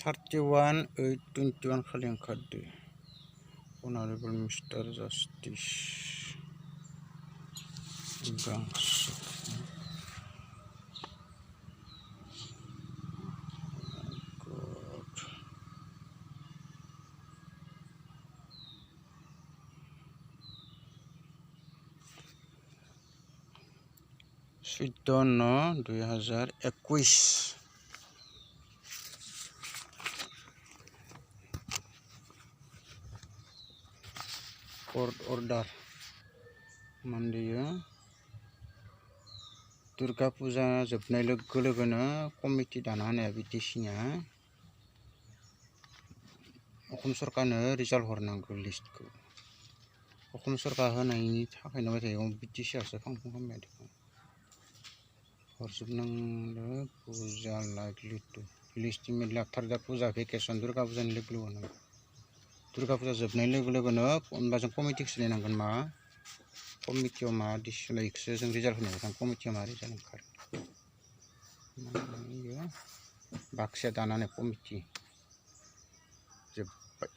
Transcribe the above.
31/8/21 खालि ओंखारदो अनारेबल mister justice गांसो Sudono 2021 court order mandiyo Durga Puja जोबनाय लोगो लोगोनो कमिटि दाना होनाया बिटिसिनिया असम सरकारनो रिजाल्ट हरनांगौ लिस्टखौ असम सरकार होनायनि थाखायनो बिटिसिआसो फांफुं खालामबाय दं हरजोबनांगौ पुजा लाइकलि टु इस्टिमेटलि आफ्टार दा पुजा भेकेसन दुर्गा पुजानि लोगो लोगोनो दुर्गा पुजा जोबनाय लोगो लोगोनो होनबा जों कमिटिखौ सोलायनांगोन मा कमिटियाव मा डिसिसन लायोखौसो जों रिजाल्ट होनांगोन कमिटियाव मा रिजाल्ट ओंखारो बाक्साया दानानै कमिटि जोब्बाय।